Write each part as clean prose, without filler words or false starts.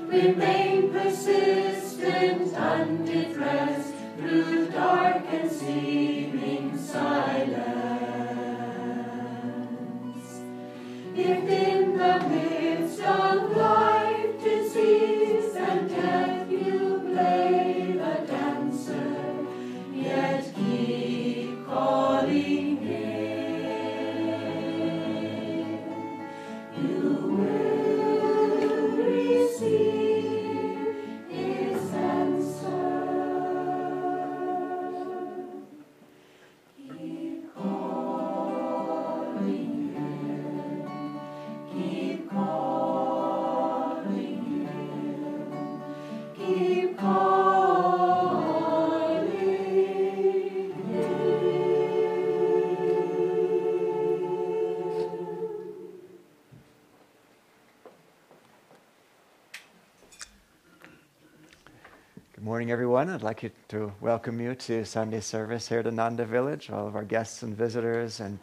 remain persistent, undid rest through dark and seeming silence. If in the midst of life, disease, and death you play the dancer, yet keep calling name, you will receive his answer. Keep calling him, keep calling him, keep calling him. Good morning, everyone. I'd like to welcome you to Sunday service here at Ananda Village, all of our guests and visitors, and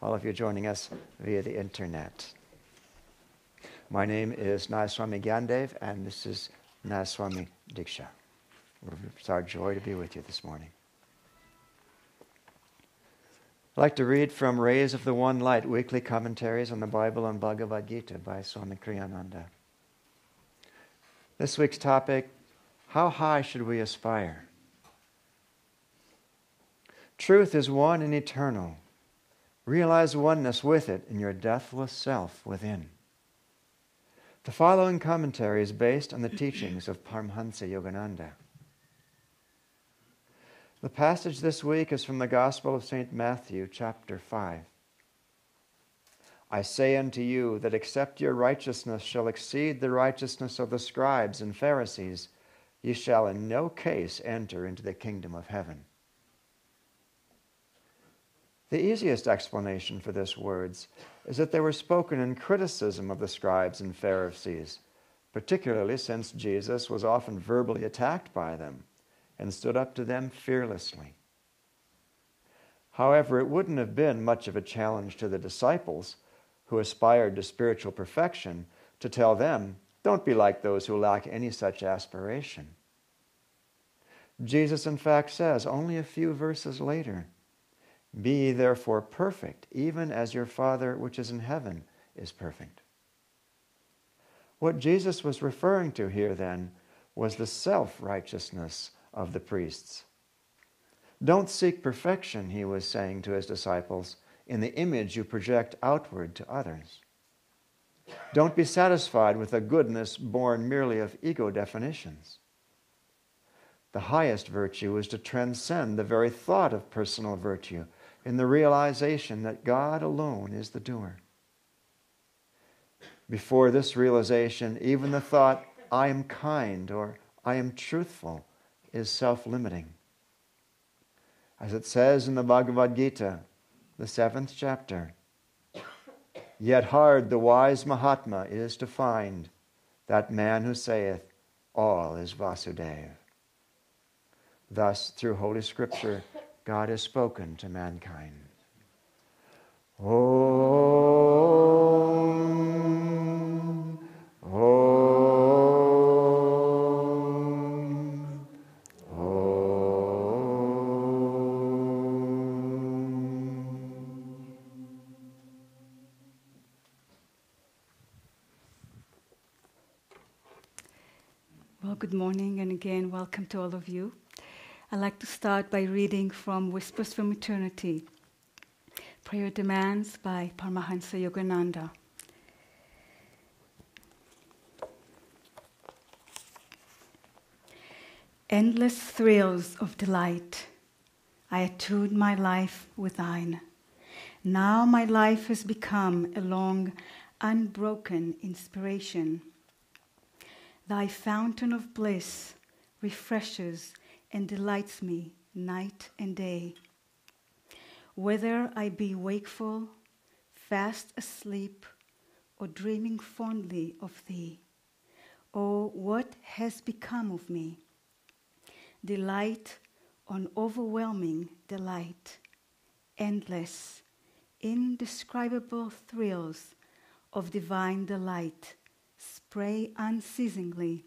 all of you joining us via the internet. My name is Nayaswami Gyandev, and this is Nayaswami Diksha. It's our joy to be with you this morning. I'd like to read from Rays of the One Light, weekly commentaries on the Bible and Bhagavad Gita by Swami Kriyananda. This week's topic, how high should we aspire? Truth is one and eternal. Realize oneness with it in your deathless self within. The following commentary is based on the teachings of Paramahansa Yogananda. The passage this week is from the Gospel of St. Matthew, chapter 5. I say unto you that except your righteousness shall exceed the righteousness of the scribes and Pharisees, ye shall in no case enter into the kingdom of heaven. The easiest explanation for these words is that they were spoken in criticism of the scribes and Pharisees, particularly since Jesus was often verbally attacked by them and stood up to them fearlessly. However, it wouldn't have been much of a challenge to the disciples who aspired to spiritual perfection to tell them, don't be like those who lack any such aspiration. Jesus, in fact, says only a few verses later, be ye therefore perfect, even as your Father which is in heaven is perfect. What Jesus was referring to here then was the self-righteousness of the priests. Don't seek perfection, he was saying to his disciples, in the image you project outward to others. Don't be satisfied with a goodness born merely of ego definitions. The highest virtue is to transcend the very thought of personal virtue in the realization that God alone is the doer. Before this realization, even the thought, I am kind or I am truthful, is self-limiting. As it says in the Bhagavad Gita, the 7th chapter, yet hard the wise Mahatma is to find, that man who saith, all is Vasudeva. Thus, through Holy Scripture, God has spoken to mankind. Om, Om, Om. Well, good morning, and again, welcome to all of you. I'd like to start by reading from Whispers from Eternity, Prayer Demands by Paramahansa Yogananda. Endless thrills of delight, I attune my life with thine. Now my life has become a long, unbroken inspiration. Thy fountain of bliss refreshes and delights me night and day. Whether I be wakeful, fast asleep, or dreaming fondly of thee, oh, what has become of me? Delight on overwhelming delight, endless, indescribable thrills of divine delight spray unceasingly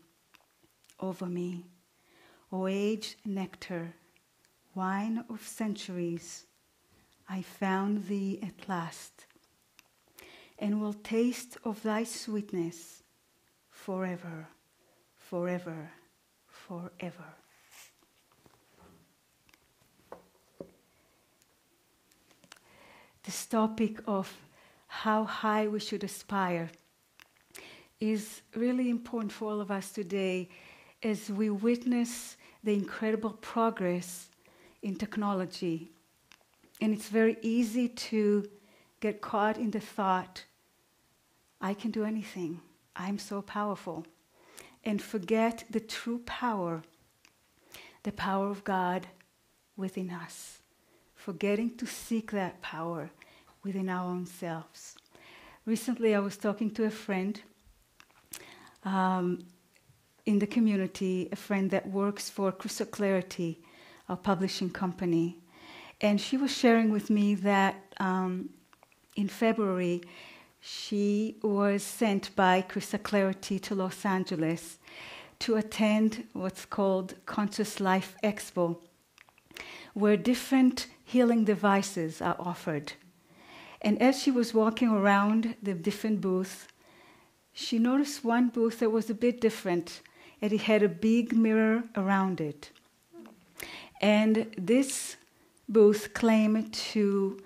over me. O age nectar, wine of centuries, I found thee at last, and will taste of thy sweetness forever, forever, forever. This topic of how high we should aspire is really important for all of us today as we witness the incredible progress in technology. And it's very easy to get caught in the thought, I can do anything, I'm so powerful, and forget the true power, the power of God within us, forgetting to seek that power within our own selves. Recently I was talking to a friend in the community, a friend that works for Crystal Clarity, our publishing company. And she was sharing with me that in February, she was sent by Crystal Clarity to Los Angeles to attend what's called Conscious Life Expo, where different healing devices are offered. And as she was walking around the different booths, she noticed one booth that was a bit different, and it had a big mirror around it. And this booth claimed to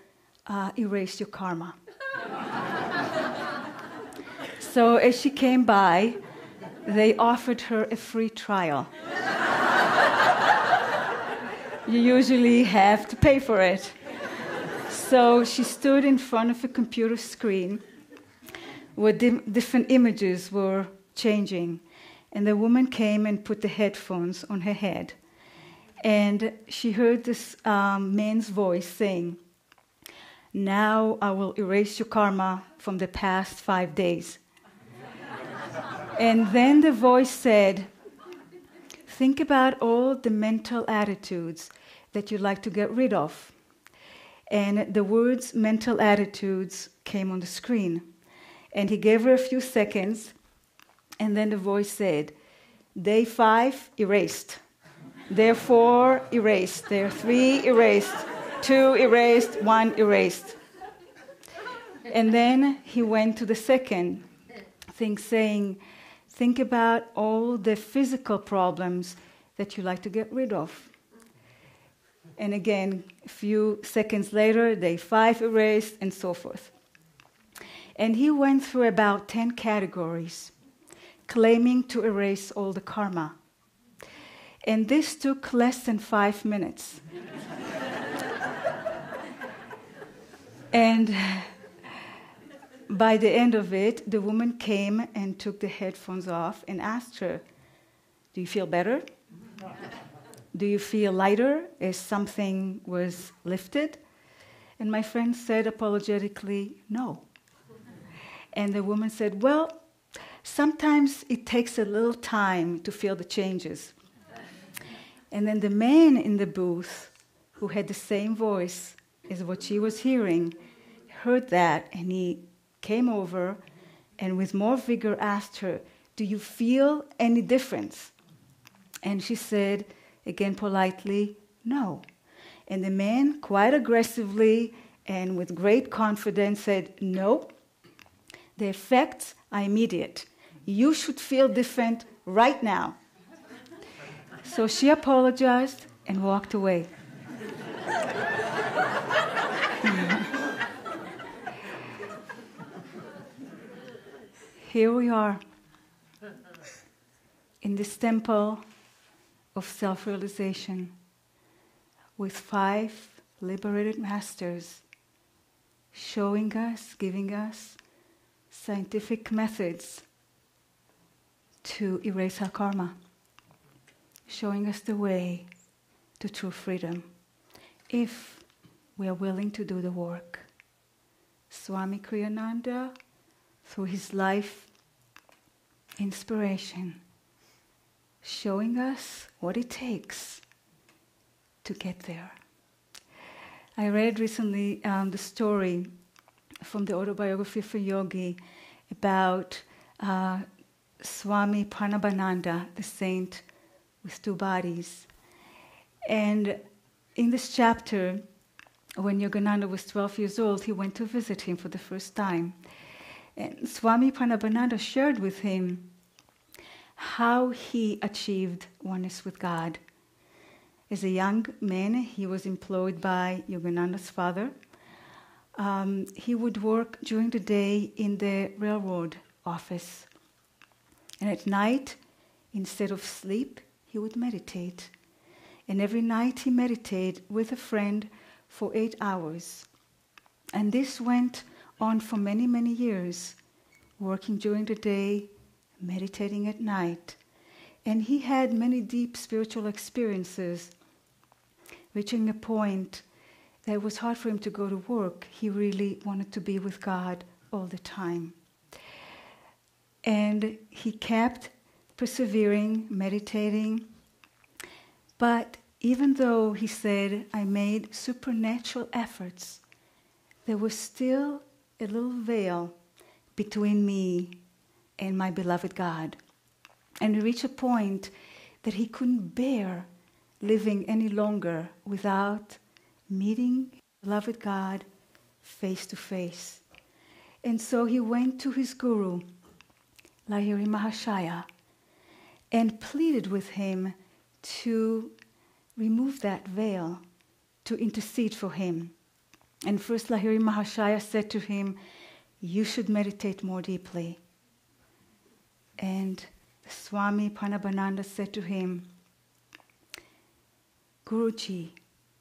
erase your karma. So as she came by, they offered her a free trial. You usually have to pay for it. So she stood in front of a computer screen where different images were changing. And the woman came and put the headphones on her head. And she heard this man's voice saying, "Now I will erase your karma from the past 5 days." And then the voice said, "Think about all the mental attitudes that you'd like to get rid of." And the words mental attitudes came on the screen. And he gave her a few seconds, and then the voice said, "Day 5, erased. Day 4, erased. Day 3, erased. 2, erased. 1, erased." And then he went to the second thing, saying, "Think about all the physical problems that you like to get rid of." And again, a few seconds later, day 5 erased, and so forth. And he went through about 10 categories, claiming to erase all the karma. And this took less than 5 minutes. And by the end of it, the woman came and took the headphones off and asked her, "Do you feel better? Do you feel lighter as something was lifted?" And my friend said apologetically, "No." And the woman said, "Well, sometimes it takes a little time to feel the changes." And then the man in the booth, who had the same voice as what she was hearing, heard that, and he came over and with more vigor asked her, "Do you feel any difference?" And she said, again politely, "No." And the man, quite aggressively and with great confidence, said, "No, the effects are immediate. You should feel different right now." So she apologized and walked away. Here we are in this temple of self-realization with 5 liberated masters showing us, giving us scientific methods to erase our karma, showing us the way to true freedom if we are willing to do the work. Swami Kriyananda, through his life inspiration, showing us what it takes to get there. I read recently the story from the autobiography of a yogi about Swami Pranabananda, the saint with two bodies. And in this chapter, when Yogananda was 12 years old, he went to visit him for the first time. And Swami Pranabananda shared with him how he achieved oneness with God. As a young man, he was employed by Yogananda's father. He would work during the day in the railroad office. And at night, instead of sleep, he would meditate. And every night he meditated with a friend for 8 hours. And this went on for many, many years, working during the day, meditating at night. And he had many deep spiritual experiences, reaching a point that it was hard for him to go to work. He really wanted to be with God all the time. And he kept persevering, meditating. But even though he said, I made supernatural efforts, there was still a little veil between me and my beloved God. And he reached a point that he couldn't bear living any longer without meeting beloved God face to face. And so he went to his guru, Lahiri Mahashaya, and pleaded with him to remove that veil, to intercede for him. And first Lahiri Mahashaya said to him, you should meditate more deeply. And Swami Pranabananda said to him, Guruji,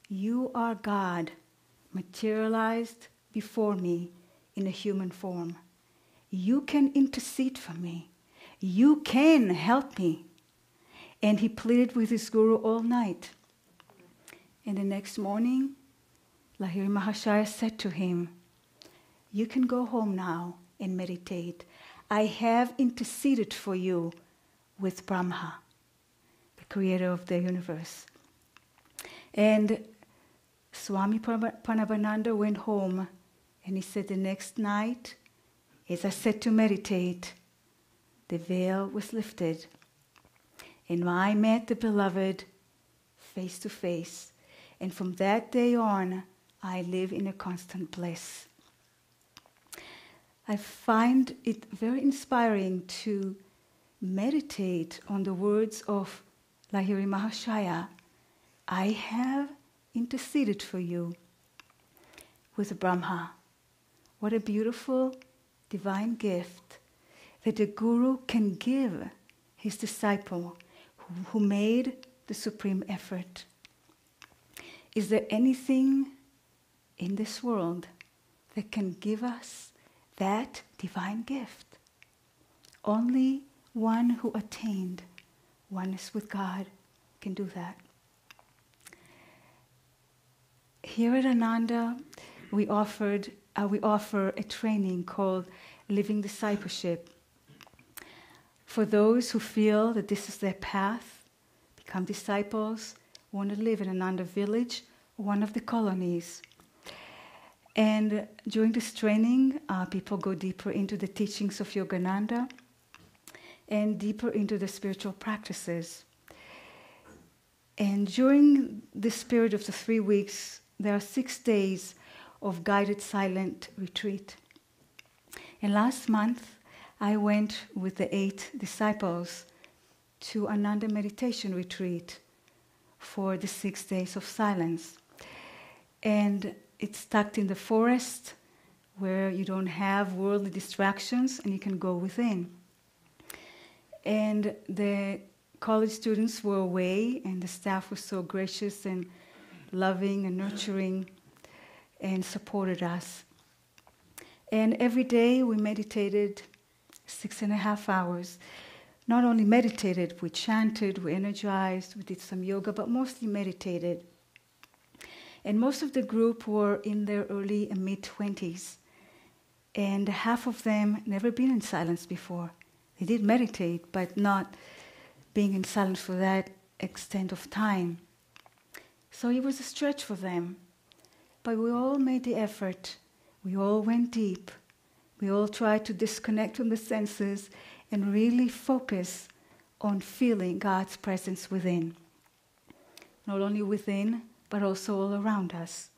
you are God materialized before me in a human form. You can intercede for me. You can help me. And he pleaded with his guru all night. And the next morning, Lahiri Mahashaya said to him, you can go home now and meditate. I have interceded for you with Brahma, the creator of the universe. And Swami Pranabananda went home, and he said the next night, as I sat to meditate, the veil was lifted. And I met the beloved face to face. And from that day on, I live in a constant bliss. I find it very inspiring to meditate on the words of Lahiri Mahashaya. I have interceded for you with Brahma. What a beautiful divine gift that the Guru can give his disciple who made the supreme effort. Is there anything in this world that can give us that divine gift? Only one who attained oneness with God can do that. Here at Ananda, we offer a training called Living Discipleship. For those who feel that this is their path, become disciples, want to live in Ananda village, one of the colonies. And during this training, people go deeper into the teachings of Yogananda and deeper into the spiritual practices. And during this period of the 3 weeks, there are 6 days of guided silent retreat. And last month, I went with the 8 disciples to Ananda meditation retreat for the 6 days of silence. And it's tucked in the forest where you don't have worldly distractions and you can go within. And the college students were away and the staff was so gracious and loving and nurturing and supported us. And every day we meditated 6.5 hours. Not only meditated, we chanted, we energized, we did some yoga, but mostly meditated. And most of the group were in their early and mid-20s. And half of them never been in silence before. They did meditate, but not being in silence for that extent of time. So it was a stretch for them. But we all made the effort. We all went deep. We all tried to disconnect from the senses and really focus on feeling God's presence within. Not only within, but also all around us.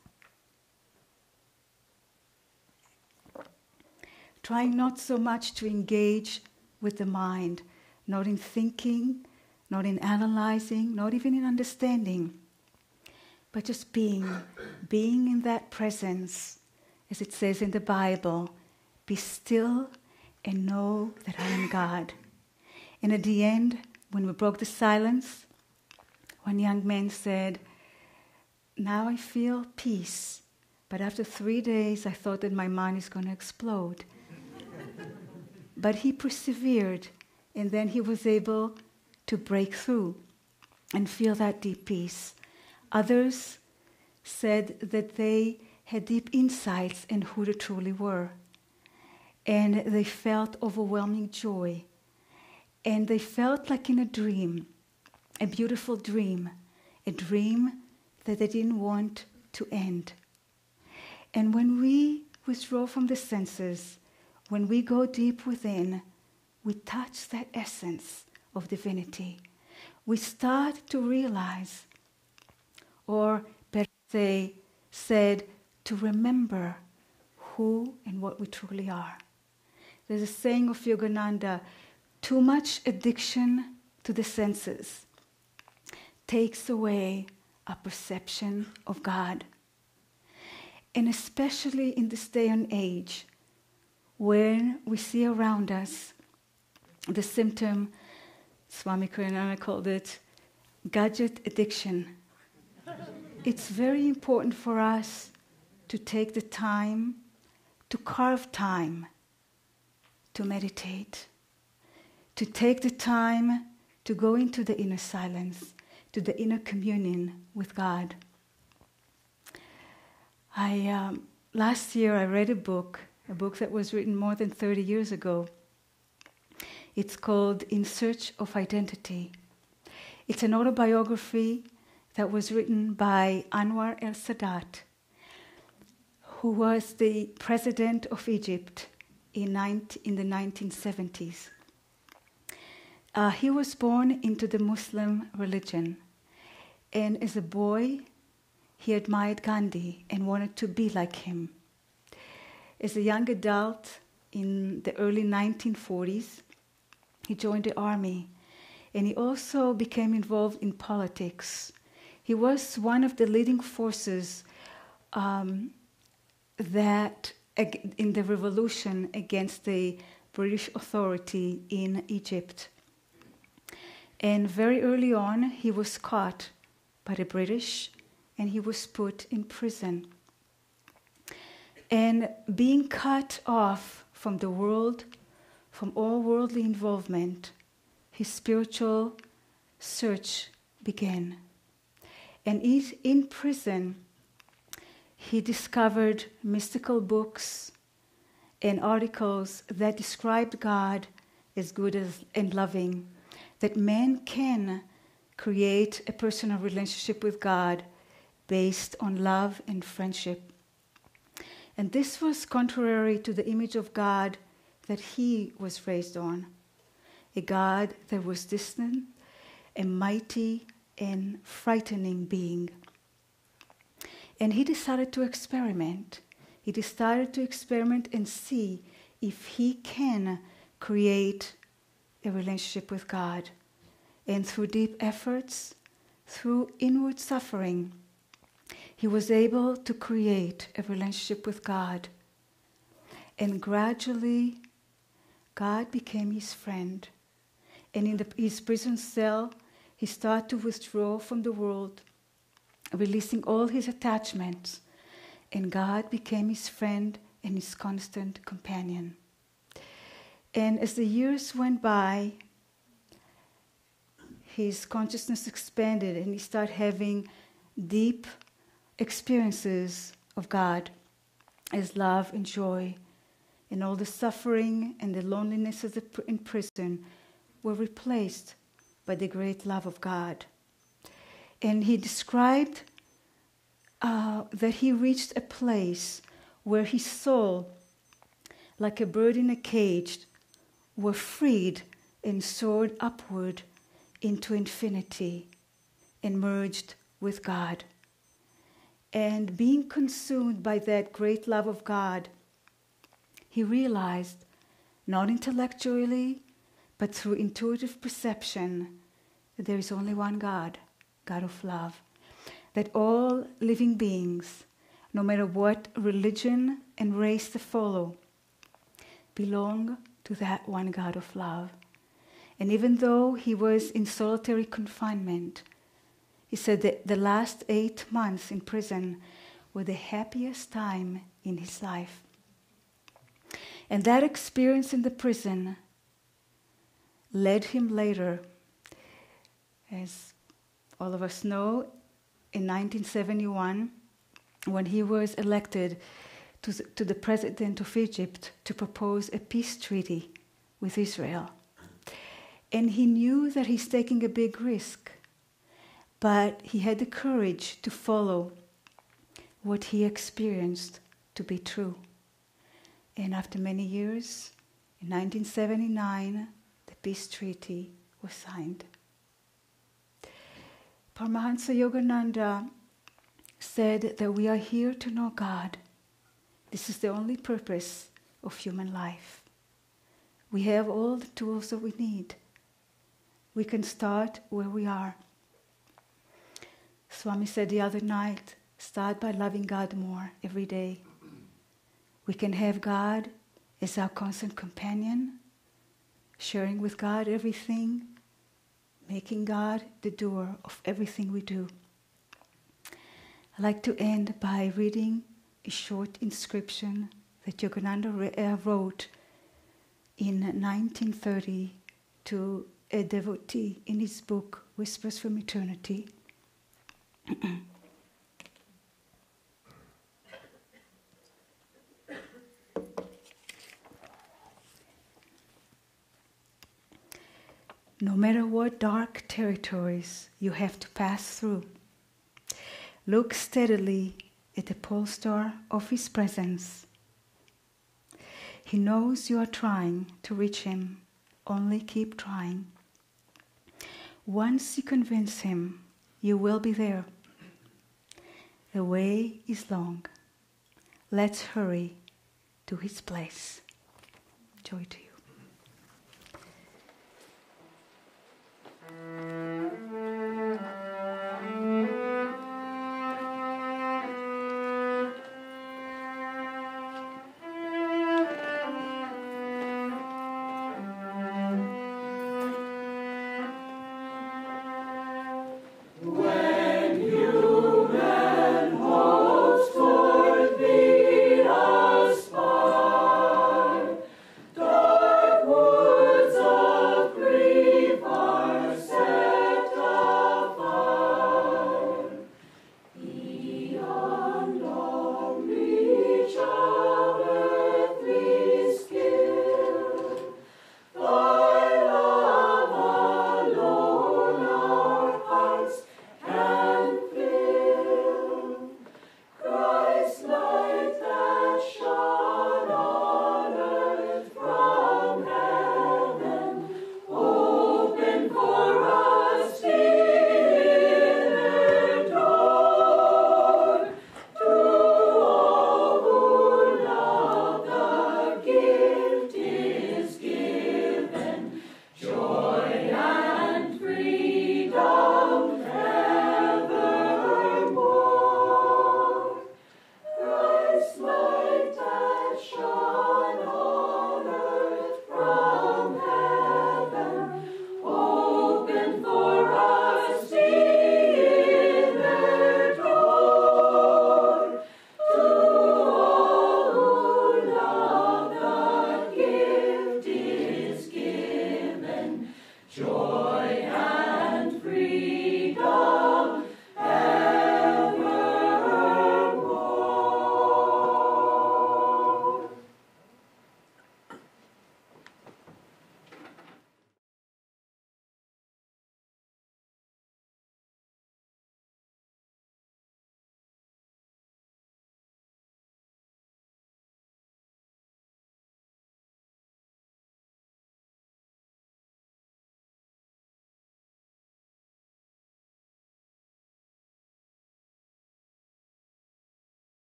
Trying not so much to engage with the mind, not in thinking, not in analyzing, not even in understanding, but just being in that presence, as it says in the Bible, be still and know that I am God. And at the end, when we broke the silence, one young man said, now I feel peace, but after 3 days I thought that my mind is going to explode. But he persevered, and then he was able to break through and feel that deep peace. Others said that they had deep insights in who they truly were, and they felt overwhelming joy, and they felt like in a dream, a beautiful dream, a dream that they didn't want to end. And when we withdraw from the senses, when we go deep within, we touch that essence of divinity. We start to realize, or better said, to remember who and what we truly are. There's a saying of Yogananda, too much addiction to the senses takes away our perception of God. And especially in this day and age, when we see around us the symptom, Swami Karanana called it, gadget addiction. It's very important for us to take the time, to carve time, to meditate, to take the time to go into the inner silence, to the inner communion with God. Last year I read a book that was written more than 30 years ago. It's called In Search of Identity. It's an autobiography that was written by Anwar el-Sadat, who was the president of Egypt in the 1970s. He was born into the Muslim religion, and as a boy, he admired Gandhi and wanted to be like him. As a young adult in the early 1940s, he joined the army, and he also became involved in politics. He was one of the leading forces that in the revolution against the British authority in Egypt. And very early on, he was caught by the British, and he was put in prison. And being cut off from the world, from all worldly involvement, his spiritual search began. And in prison, he discovered mystical books and articles that described God as good and loving, that man can create a personal relationship with God based on love and friendship. And this was contrary to the image of God that he was raised on, a God that was distant, a mighty and frightening being. And he decided to experiment. He decided to experiment and see if he can create a relationship with God. And through deep efforts, through inward suffering, he was able to create a relationship with God. And gradually, God became his friend. And in his prison cell, he started to withdraw from the world, releasing all his attachments. And God became his friend and his constant companion. And as the years went by, his consciousness expanded and he started having deep experiences of God as love and joy. And all the suffering and the loneliness in prison were replaced by the great love of God. And he described that he reached a place where his soul, like a bird in a cage, were freed and soared upward into infinity and merged with God. And being consumed by that great love of God, he realized, not intellectually, but through intuitive perception, that there is only one God, God of love, that all living beings, no matter what religion and race they follow, belong to that one God of love. And even though he was in solitary confinement, he said that the last 8 months in prison were the happiest time in his life. And that experience in the prison led him later, as all of us know, in 1971, when he was elected to the president of Egypt to propose a peace treaty with Israel. And he knew that he's taking a big risk, but he had the courage to follow what he experienced to be true. And after many years, in 1979, the peace treaty was signed. Paramahansa Yogananda said that we are here to know God. This is the only purpose of human life. We have all the tools that we need. We can start where we are. Swami said the other night, start by loving God more every day. We can have God as our constant companion, sharing with God everything, making God the doer of everything we do. I'd like to end by reading a short inscription that Yogananda wrote in 1930 to a devotee in his book, Whispers from Eternity. No matter what dark territories you have to pass through, look steadily at the pole star of his presence. He knows you are trying to reach him. Only keep trying. Once you convince him, you will be there. The way is long. Let's hurry to his place. Joy to you.